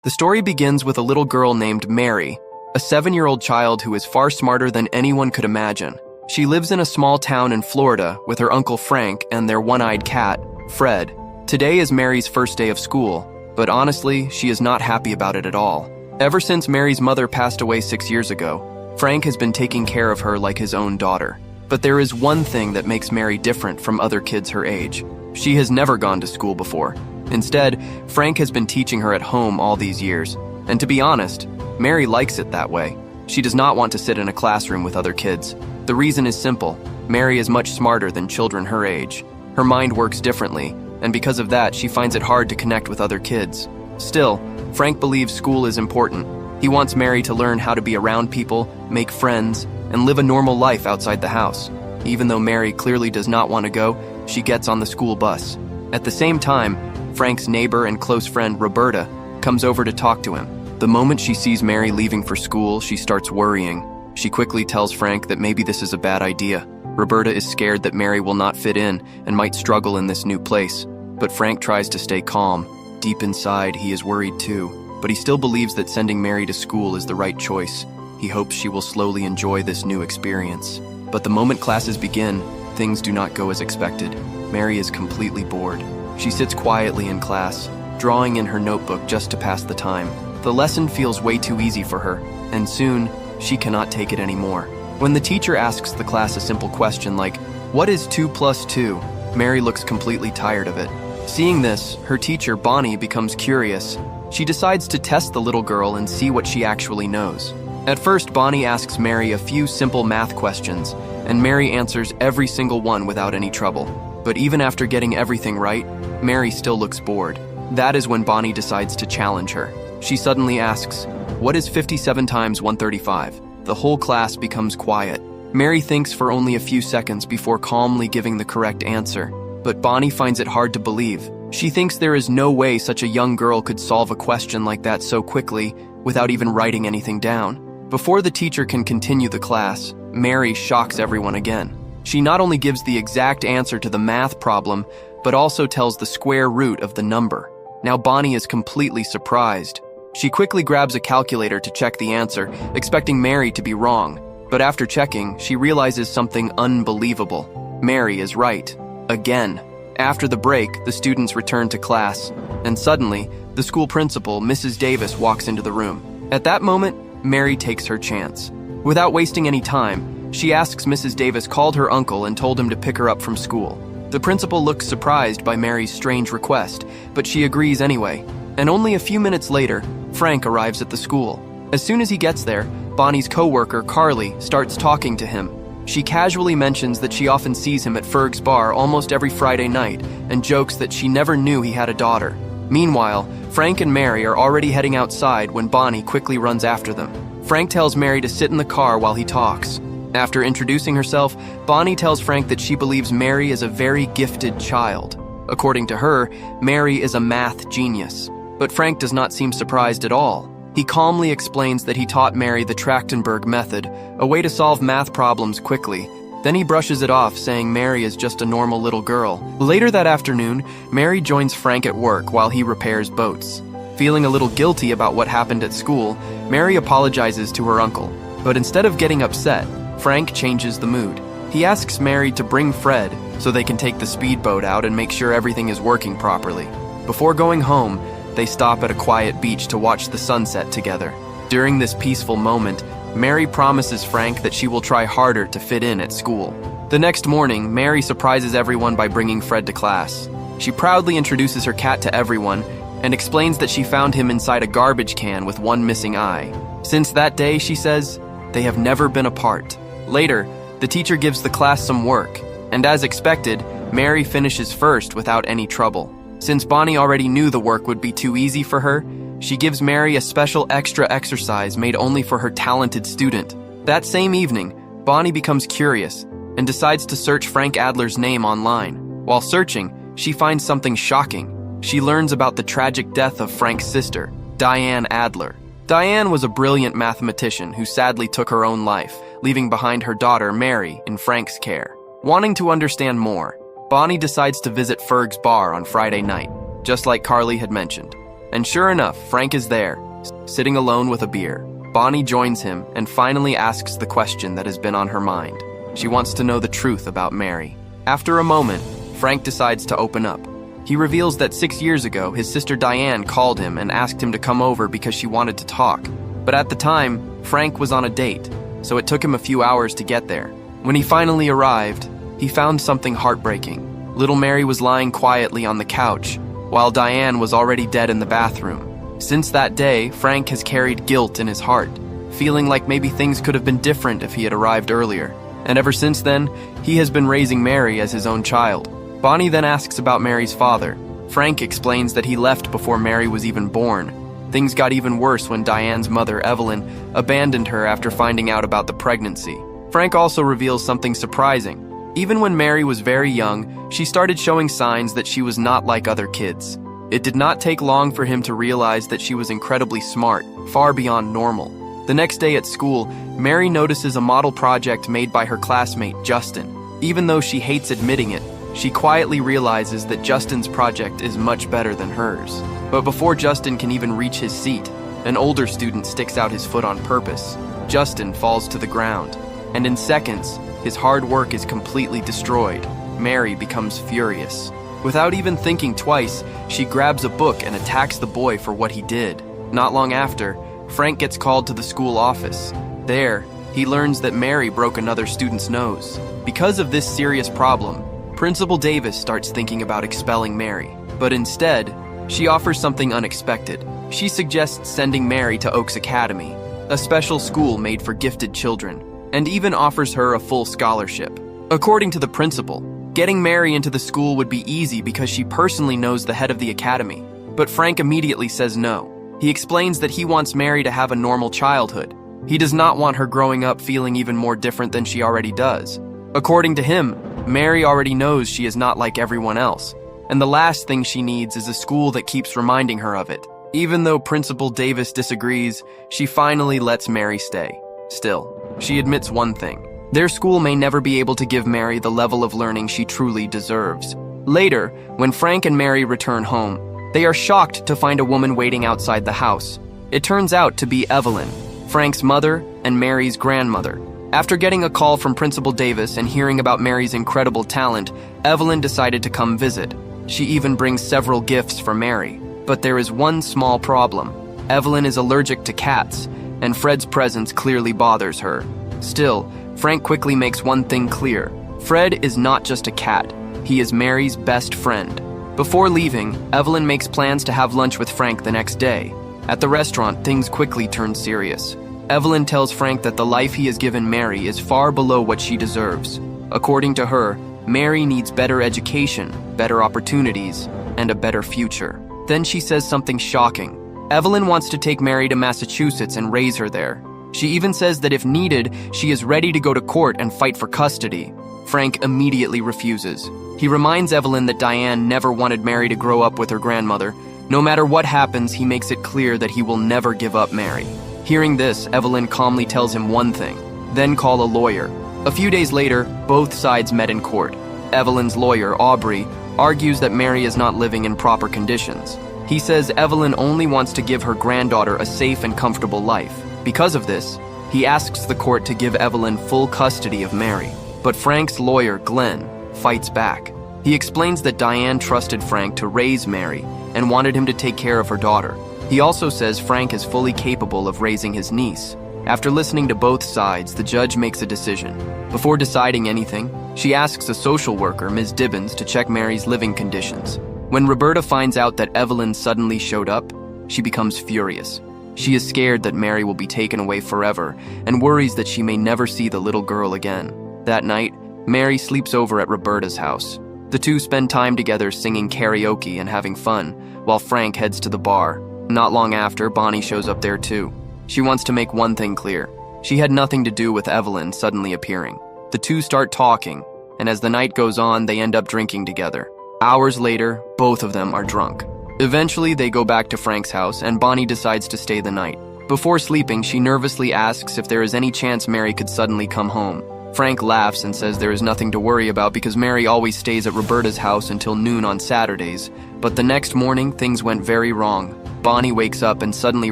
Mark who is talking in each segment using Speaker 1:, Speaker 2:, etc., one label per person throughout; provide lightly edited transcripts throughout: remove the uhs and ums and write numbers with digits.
Speaker 1: The story begins with a little girl named Mary, a 7-year-old child who is far smarter than anyone could imagine. She lives in a small town in Florida with her Uncle Frank and their one-eyed cat, Fred. Today is Mary's first day of school, but honestly, she is not happy about it at all. Ever since Mary's mother passed away 6 years ago, Frank has been taking care of her like his own daughter. But there is one thing that makes Mary different from other kids her age. She has never gone to school before. Instead, Frank has been teaching her at home all these years. And to be honest, Mary likes it that way. She does not want to sit in a classroom with other kids. The reason is simple. Mary is much smarter than children her age. Her mind works differently, and because of that, she finds it hard to connect with other kids. Still, Frank believes school is important. He wants Mary to learn how to be around people, make friends, and live a normal life outside the house. Even though Mary clearly does not want to go, she gets on the school bus. At the same time, Frank's neighbor and close friend, Roberta, comes over to talk to him. The moment she sees Mary leaving for school, she starts worrying. She quickly tells Frank that maybe this is a bad idea. Roberta is scared that Mary will not fit in and might struggle in this new place. But Frank tries to stay calm. Deep inside, he is worried too, but he still believes that sending Mary to school is the right choice. He hopes she will slowly enjoy this new experience. But the moment classes begin, things do not go as expected. Mary is completely bored. She sits quietly in class, drawing in her notebook just to pass the time. The lesson feels way too easy for her, and soon, she cannot take it anymore. When the teacher asks the class a simple question like, "What is 2 plus 2?" Mary looks completely tired of it. Seeing this, her teacher, Bonnie, becomes curious. She decides to test the little girl and see what she actually knows. At first, Bonnie asks Mary a few simple math questions, and Mary answers every single one without any trouble. But even after getting everything right, Mary still looks bored. That is when Bonnie decides to challenge her. She suddenly asks, "What is 57 times 135? The whole class becomes quiet. Mary thinks for only a few seconds before calmly giving the correct answer. But Bonnie finds it hard to believe. She thinks there is no way such a young girl could solve a question like that so quickly without even writing anything down. Before the teacher can continue the class, Mary shocks everyone again. She not only gives the exact answer to the math problem, but also tells the square root of the number. Now Bonnie is completely surprised. She quickly grabs a calculator to check the answer, expecting Mary to be wrong. But after checking, she realizes something unbelievable. Mary is right. Again. After the break, the students return to class, and suddenly, the school principal, Mrs. Davis, walks into the room. At that moment, Mary takes her chance. Without wasting any time, she asks Mrs. Davis called her uncle and told him to pick her up from school. The principal looks surprised by Mary's strange request, but she agrees anyway. And only a few minutes later, Frank arrives at the school. As soon as he gets there, Bonnie's co-worker, Carly, starts talking to him. She casually mentions that she often sees him at Ferg's bar almost every Friday night and jokes that she never knew he had a daughter. Meanwhile, Frank and Mary are already heading outside when Bonnie quickly runs after them. Frank tells Mary to sit in the car while he talks. After introducing herself, Bonnie tells Frank that she believes Mary is a very gifted child. According to her, Mary is a math genius. But Frank does not seem surprised at all. He calmly explains that he taught Mary the Trachtenberg method, a way to solve math problems quickly. Then he brushes it off, saying Mary is just a normal little girl. Later that afternoon, Mary joins Frank at work while he repairs boats. Feeling a little guilty about what happened at school, Mary apologizes to her uncle. But instead of getting upset, Frank changes the mood. He asks Mary to bring Fred so they can take the speedboat out and make sure everything is working properly. Before going home, they stop at a quiet beach to watch the sunset together. During this peaceful moment, Mary promises Frank that she will try harder to fit in at school. The next morning, Mary surprises everyone by bringing Fred to class. She proudly introduces her cat to everyone and explains that she found him inside a garbage can with one missing eye. Since that day, she says, they have never been apart. Later, the teacher gives the class some work, and as expected, Mary finishes first without any trouble. Since Bonnie already knew the work would be too easy for her, she gives Mary a special extra exercise made only for her talented student. That same evening, Bonnie becomes curious and decides to search Frank Adler's name online. While searching, she finds something shocking. She learns about the tragic death of Frank's sister, Diane Adler. Diane was a brilliant mathematician who sadly took her own life, leaving behind her daughter, Mary, in Frank's care. Wanting to understand more, Bonnie decides to visit Ferg's bar on Friday night, just like Carly had mentioned. And sure enough, Frank is there, sitting alone with a beer. Bonnie joins him and finally asks the question that has been on her mind. She wants to know the truth about Mary. After a moment, Frank decides to open up. He reveals that 6 years ago, his sister Diane called him and asked him to come over because she wanted to talk. But at the time, Frank was on a date, so it took him a few hours to get there. When he finally arrived, he found something heartbreaking. Little Mary was lying quietly on the couch, while Diane was already dead in the bathroom. Since that day, Frank has carried guilt in his heart, feeling like maybe things could have been different if he had arrived earlier. And ever since then, he has been raising Mary as his own child. Bonnie then asks about Mary's father. Frank explains that he left before Mary was even born. Things got even worse when Diane's mother, Evelyn, abandoned her after finding out about the pregnancy. Frank also reveals something surprising. Even when Mary was very young, she started showing signs that she was not like other kids. It did not take long for him to realize that she was incredibly smart, far beyond normal. The next day at school, Mary notices a model project made by her classmate, Justin. Even though she hates admitting it, she quietly realizes that Justin's project is much better than hers. But before Justin can even reach his seat, an older student sticks out his foot on purpose. Justin falls to the ground, and in seconds, his hard work is completely destroyed. Mary becomes furious. Without even thinking twice, she grabs a book and attacks the boy for what he did. Not long after, Frank gets called to the school office. There, he learns that Mary broke another student's nose. Because of this serious problem, Principal Davis starts thinking about expelling Mary, but instead, she offers something unexpected. She suggests sending Mary to Oaks Academy, a special school made for gifted children, and even offers her a full scholarship. According to the principal, getting Mary into the school would be easy because she personally knows the head of the academy, but Frank immediately says no. He explains that he wants Mary to have a normal childhood. He does not want her growing up feeling even more different than she already does. According to him, Mary already knows she is not like everyone else, and the last thing she needs is a school that keeps reminding her of it. Even though Principal Davis disagrees, she finally lets Mary stay. Still, she admits one thing. Their school may never be able to give Mary the level of learning she truly deserves. Later, when Frank and Mary return home, they are shocked to find a woman waiting outside the house. It turns out to be Evelyn, Frank's mother and Mary's grandmother. After getting a call from Principal Davis and hearing about Mary's incredible talent, Evelyn decided to come visit. She even brings several gifts for Mary. But there is one small problem. Evelyn is allergic to cats, and Fred's presence clearly bothers her. Still, Frank quickly makes one thing clear. Fred is not just a cat. He is Mary's best friend. Before leaving, Evelyn makes plans to have lunch with Frank the next day. At the restaurant, things quickly turn serious. Evelyn tells Frank that the life he has given Mary is far below what she deserves. According to her, Mary needs better education, better opportunities, and a better future. Then she says something shocking. Evelyn wants to take Mary to Massachusetts and raise her there. She even says that if needed, she is ready to go to court and fight for custody. Frank immediately refuses. He reminds Evelyn that Diane never wanted Mary to grow up with her grandmother. No matter what happens, he makes it clear that he will never give up Mary. Hearing this, Evelyn calmly tells him one thing, then call a lawyer. A few days later, both sides met in court. Evelyn's lawyer, Aubrey, argues that Mary is not living in proper conditions. He says Evelyn only wants to give her granddaughter a safe and comfortable life. Because of this, he asks the court to give Evelyn full custody of Mary. But Frank's lawyer, Glenn, fights back. He explains that Diane trusted Frank to raise Mary and wanted him to take care of her daughter. He also says Frank is fully capable of raising his niece. After listening to both sides, the judge makes a decision. Before deciding anything, she asks a social worker, Ms. Dibbins, to check Mary's living conditions. When Roberta finds out that Evelyn suddenly showed up, she becomes furious. She is scared that Mary will be taken away forever and worries that she may never see the little girl again. That night, Mary sleeps over at Roberta's house. The two spend time together singing karaoke and having fun, while Frank heads to the bar. Not long after, Bonnie shows up there too. She wants to make one thing clear. She had nothing to do with Evelyn suddenly appearing. The two start talking, and as the night goes on, they end up drinking together. Hours later, both of them are drunk. Eventually, they go back to Frank's house, and Bonnie decides to stay the night. Before sleeping, she nervously asks if there is any chance Mary could suddenly come home. Frank laughs and says there is nothing to worry about because Mary always stays at Roberta's house until noon on Saturdays. But the next morning, things went very wrong. Bonnie wakes up and suddenly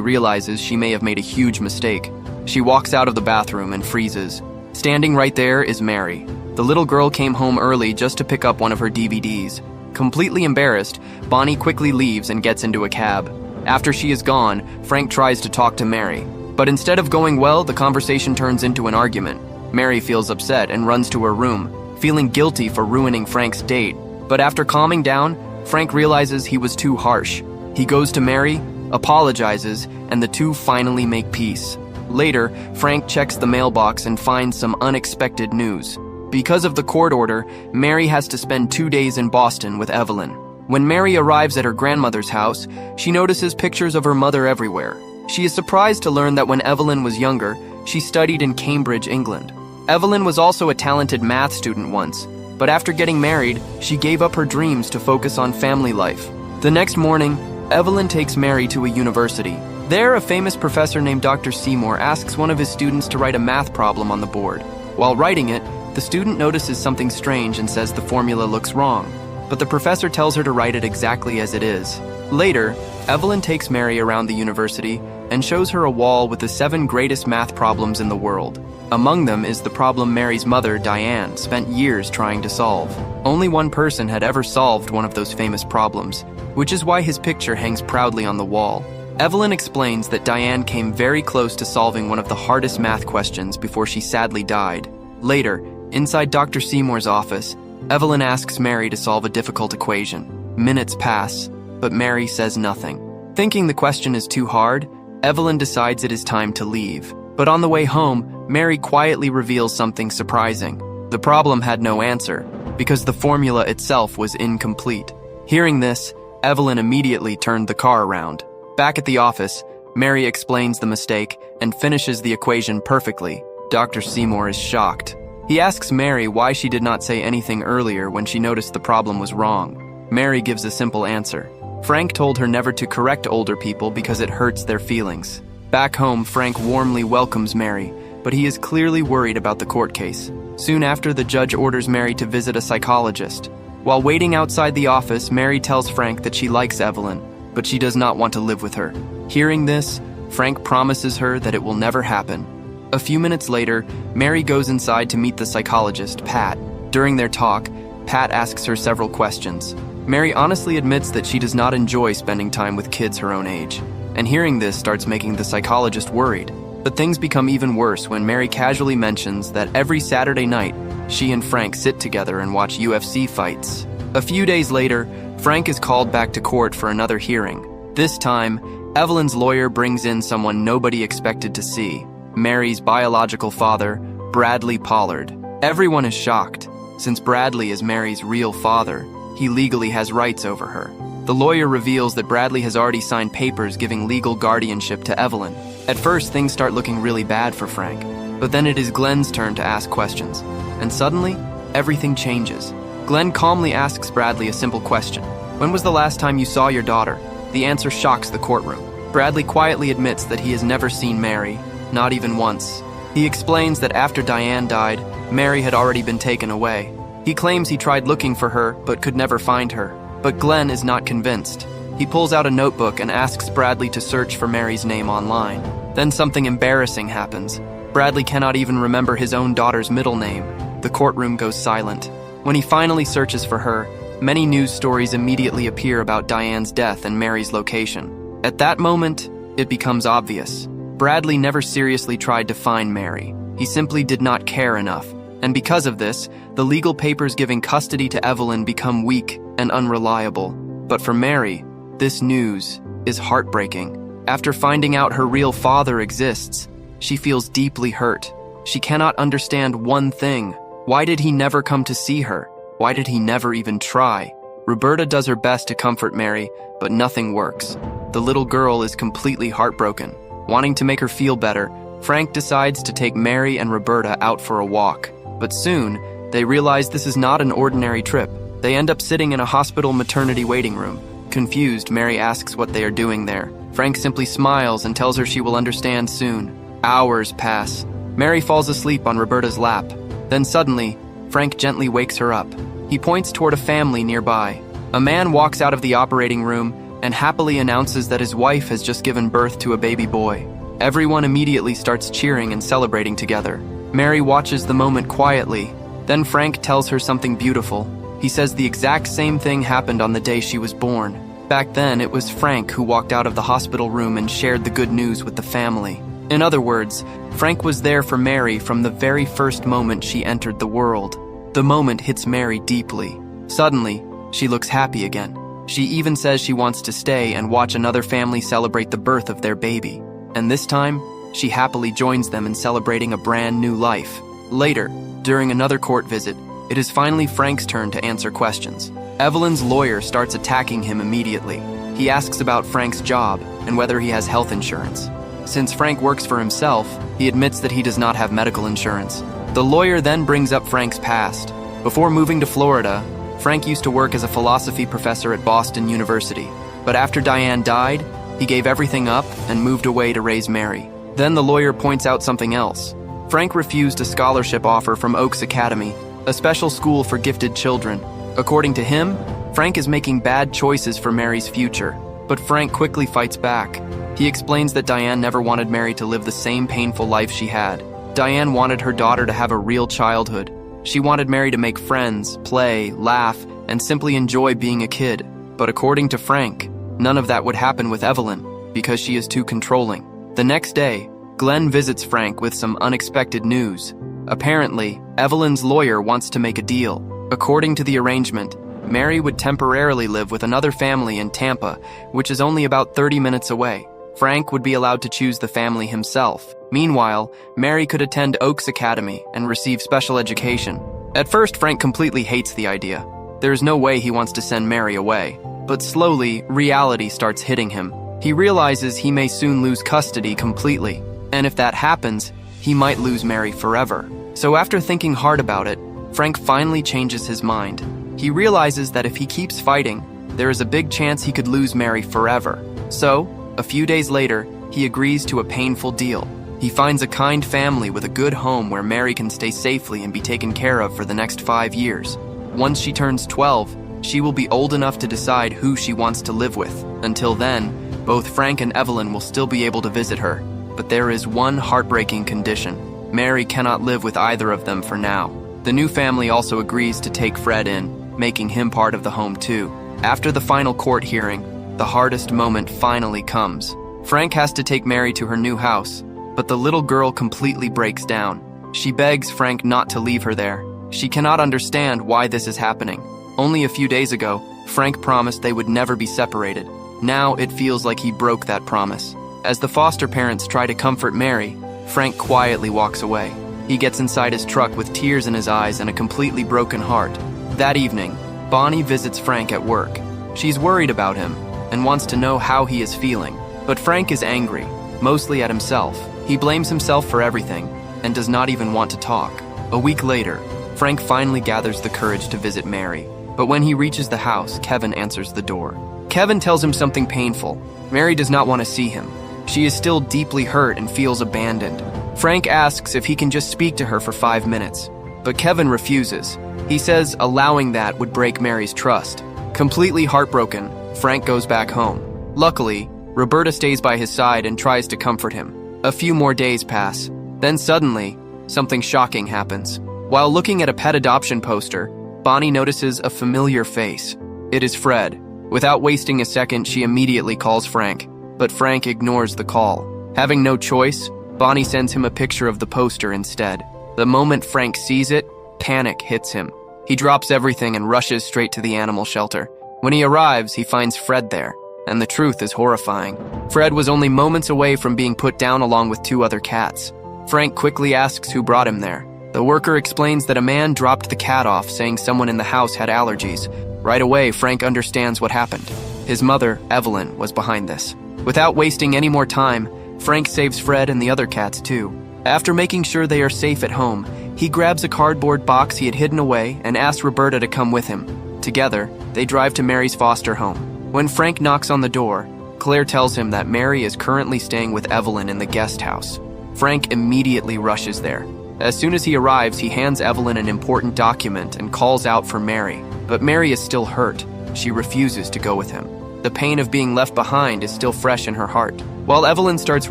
Speaker 1: realizes she may have made a huge mistake. She walks out of the bathroom and freezes. Standing right there is Mary. The little girl came home early just to pick up one of her DVDs. Completely embarrassed, Bonnie quickly leaves and gets into a cab. After she is gone, Frank tries to talk to Mary. But instead of going well, the conversation turns into an argument. Mary feels upset and runs to her room, feeling guilty for ruining Frank's date. But after calming down, Frank realizes he was too harsh. He goes to Mary, apologizes, and the two finally make peace. Later, Frank checks the mailbox and finds some unexpected news. Because of the court order, Mary has to spend 2 days in Boston with Evelyn. When Mary arrives at her grandmother's house, she notices pictures of her mother everywhere. She is surprised to learn that when Evelyn was younger, she studied in Cambridge, England. Evelyn was also a talented math student once, but after getting married, she gave up her dreams to focus on family life. The next morning, Evelyn takes Mary to a university. There, a famous professor named Dr. Seymour asks one of his students to write a math problem on the board. While writing it, the student notices something strange and says the formula looks wrong, but the professor tells her to write it exactly as it is. Later, Evelyn takes Mary around the university and shows her a wall with the 7 greatest math problems in the world. Among them is the problem Mary's mother, Diane, spent years trying to solve. Only one person had ever solved one of those famous problems, which is why his picture hangs proudly on the wall. Evelyn explains that Diane came very close to solving one of the hardest math questions before she sadly died. Later, inside Dr. Seymour's office, Evelyn asks Mary to solve a difficult equation. Minutes pass, but Mary says nothing. Thinking the question is too hard, Evelyn decides it is time to leave. But on the way home, Mary quietly reveals something surprising. The problem had no answer, because the formula itself was incomplete. Hearing this, Evelyn immediately turned the car around. Back at the office, Mary explains the mistake and finishes the equation perfectly. Dr. Seymour is shocked. He asks Mary why she did not say anything earlier when she noticed the problem was wrong. Mary gives a simple answer. Frank told her never to correct older people because it hurts their feelings. Back home, Frank warmly welcomes Mary, but he is clearly worried about the court case. Soon after, the judge orders Mary to visit a psychologist. While waiting outside the office, Mary tells Frank that she likes Evelyn, but she does not want to live with her. Hearing this, Frank promises her that it will never happen. A few minutes later, Mary goes inside to meet the psychologist, Pat. During their talk, Pat asks her several questions. Mary honestly admits that she does not enjoy spending time with kids her own age, and hearing this starts making the psychologist worried. But things become even worse when Mary casually mentions that every Saturday night, she and Frank sit together and watch UFC fights. A few days later, Frank is called back to court for another hearing. This time, Evelyn's lawyer brings in someone nobody expected to see, Mary's biological father, Bradley Pollard. Everyone is shocked. Since Bradley is Mary's real father, he legally has rights over her. The lawyer reveals that Bradley has already signed papers giving legal guardianship to Evelyn. At first, things start looking really bad for Frank, but then it is Glenn's turn to ask questions. And suddenly, everything changes. Glenn calmly asks Bradley a simple question. When was the last time you saw your daughter? The answer shocks the courtroom. Bradley quietly admits that he has never seen Mary, not even once. He explains that after Diane died, Mary had already been taken away. He claims he tried looking for her, but could never find her. But Glenn is not convinced. He pulls out a notebook and asks Bradley to search for Mary's name online. Then something embarrassing happens. Bradley cannot even remember his own daughter's middle name. The courtroom goes silent. When he finally searches for her, many news stories immediately appear about Diane's death and Mary's location. At that moment, it becomes obvious. Bradley never seriously tried to find Mary. He simply did not care enough. And because of this, the legal papers giving custody to Evelyn become weak and unreliable. But for Mary, this news is heartbreaking. After finding out her real father exists, she feels deeply hurt. She cannot understand one thing. Why did he never come to see her? Why did he never even try? Roberta does her best to comfort Mary, but nothing works. The little girl is completely heartbroken. Wanting to make her feel better, Frank decides to take Mary and Roberta out for a walk. But soon, they realize this is not an ordinary trip. They end up sitting in a hospital maternity waiting room. Confused, Mary asks what they are doing there. Frank simply smiles and tells her she will understand soon. Hours pass. Mary falls asleep on Roberta's lap. Then suddenly, Frank gently wakes her up. He points toward a family nearby. A man walks out of the operating room and happily announces that his wife has just given birth to a baby boy. Everyone immediately starts cheering and celebrating together. Mary watches the moment quietly. Then Frank tells her something beautiful. He says the exact same thing happened on the day she was born. Back then, it was Frank who walked out of the hospital room and shared the good news with the family. In other words, Frank was there for Mary from the very first moment she entered the world. The moment hits Mary deeply. Suddenly, she looks happy again. She even says she wants to stay and watch another family celebrate the birth of their baby. And this time, she happily joins them in celebrating a brand new life. Later, during another court visit, it is finally Frank's turn to answer questions. Evelyn's lawyer starts attacking him immediately. He asks about Frank's job and whether he has health insurance. Since Frank works for himself, he admits that he does not have medical insurance. The lawyer then brings up Frank's past. Before moving to Florida, Frank used to work as a philosophy professor at Boston University. But after Diane died, he gave everything up and moved away to raise Mary. Then the lawyer points out something else. Frank refused a scholarship offer from Oaks Academy, a special school for gifted children. According to him, Frank is making bad choices for Mary's future. But Frank quickly fights back. He explains that Diane never wanted Mary to live the same painful life she had. Diane wanted her daughter to have a real childhood. She wanted Mary to make friends, play, laugh, and simply enjoy being a kid. But according to Frank, none of that would happen with Evelyn, because she is too controlling. The next day, Glenn visits Frank with some unexpected news. Apparently, Evelyn's lawyer wants to make a deal. According to the arrangement, Mary would temporarily live with another family in Tampa, which is only about 30 minutes away. Frank would be allowed to choose the family himself. Meanwhile, Mary could attend Oaks Academy and receive special education. At first, Frank completely hates the idea. There's no way he wants to send Mary away. But slowly, reality starts hitting him. He realizes he may soon lose custody completely. And if that happens, he might lose Mary forever. So after thinking hard about it, Frank finally changes his mind. He realizes that if he keeps fighting, there is a big chance he could lose Mary forever. So, a few days later, he agrees to a painful deal. He finds a kind family with a good home where Mary can stay safely and be taken care of for the next 5 years. Once she turns 12, she will be old enough to decide who she wants to live with. Until then, both Frank and Evelyn will still be able to visit her. But there is one heartbreaking condition. Mary cannot live with either of them for now. The new family also agrees to take Fred in, making him part of the home too. After the final court hearing, the hardest moment finally comes. Frank has to take Mary to her new house, but the little girl completely breaks down. She begs Frank not to leave her there. She cannot understand why this is happening. Only a few days ago, Frank promised they would never be separated. Now it feels like he broke that promise. As the foster parents try to comfort Mary, Frank quietly walks away. He gets inside his truck with tears in his eyes and a completely broken heart. That evening, Bonnie visits Frank at work. She's worried about him and wants to know how he is feeling. But Frank is angry, mostly at himself. He blames himself for everything and does not even want to talk. A week later, Frank finally gathers the courage to visit Mary. But when he reaches the house, Kevin answers the door. Kevin tells him something painful. Mary does not want to see him. She is still deeply hurt and feels abandoned. Frank asks if he can just speak to her for 5 minutes. But Kevin refuses. He says allowing that would break Mary's trust. Completely heartbroken, Frank goes back home. Luckily, Roberta stays by his side and tries to comfort him. A few more days pass. Then suddenly, something shocking happens. While looking at a pet adoption poster, Bonnie notices a familiar face. It is Fred. Without wasting a second, she immediately calls Frank. But Frank ignores the call. Having no choice, Bonnie sends him a picture of the poster instead. The moment Frank sees it, panic hits him. He drops everything and rushes straight to the animal shelter. When he arrives, he finds Fred there, and the truth is horrifying. Fred was only moments away from being put down along with 2 other cats. Frank quickly asks who brought him there. The worker explains that a man dropped the cat off, saying someone in the house had allergies. Right away, Frank understands what happened. His mother, Evelyn, was behind this. Without wasting any more time, Frank saves Fred and the other cats too. After making sure they are safe at home, he grabs a cardboard box he had hidden away and asks Roberta to come with him. Together, they drive to Mary's foster home. When Frank knocks on the door, Claire tells him that Mary is currently staying with Evelyn in the guest house. Frank immediately rushes there. As soon as he arrives, he hands Evelyn an important document and calls out for Mary. But Mary is still hurt. She refuses to go with him. The pain of being left behind is still fresh in her heart. While Evelyn starts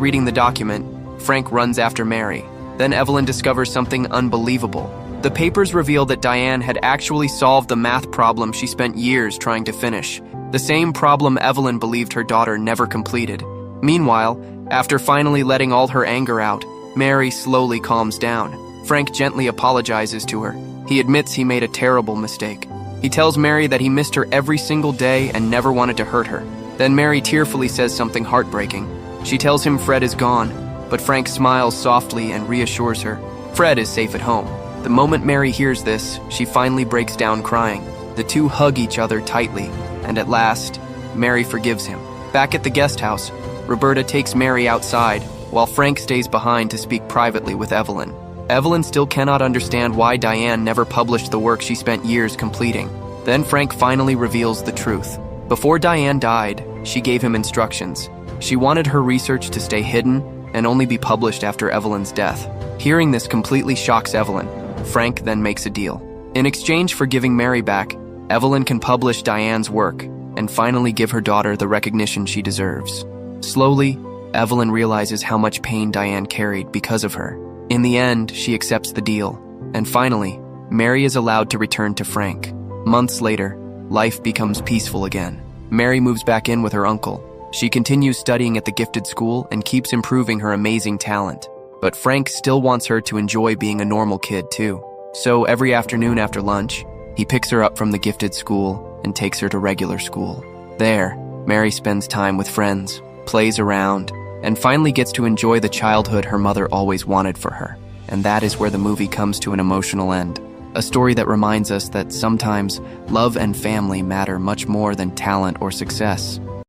Speaker 1: reading the document, Frank runs after Mary. Then Evelyn discovers something unbelievable. The papers reveal that Diane had actually solved the math problem she spent years trying to finish. The same problem Evelyn believed her daughter never completed. Meanwhile, after finally letting all her anger out, Mary slowly calms down. Frank gently apologizes to her. He admits he made a terrible mistake. He tells Mary that he missed her every single day and never wanted to hurt her. Then Mary tearfully says something heartbreaking. She tells him Fred is gone, but Frank smiles softly and reassures her. Fred is safe at home. The moment Mary hears this, she finally breaks down crying. The two hug each other tightly, and at last, Mary forgives him. Back at the guest house, Roberta takes Mary outside, while Frank stays behind to speak privately with Evelyn. Evelyn still cannot understand why Diane never published the work she spent years completing. Then Frank finally reveals the truth. Before Diane died, she gave him instructions. She wanted her research to stay hidden and only be published after Evelyn's death. Hearing this completely shocks Evelyn. Frank then makes a deal. In exchange for giving Mary back, Evelyn can publish Diane's work and finally give her daughter the recognition she deserves. Slowly, Evelyn realizes how much pain Diane carried because of her. In the end, she accepts the deal. And finally, Mary is allowed to return to Frank. Months later, life becomes peaceful again. Mary moves back in with her uncle. She continues studying at the gifted school and keeps improving her amazing talent. But Frank still wants her to enjoy being a normal kid too. So every afternoon after lunch, he picks her up from the gifted school and takes her to regular school. There, Mary spends time with friends, plays around, and finally gets to enjoy the childhood her mother always wanted for her. And that is where the movie comes to an emotional end. A story that reminds us that sometimes love and family matter much more than talent or success.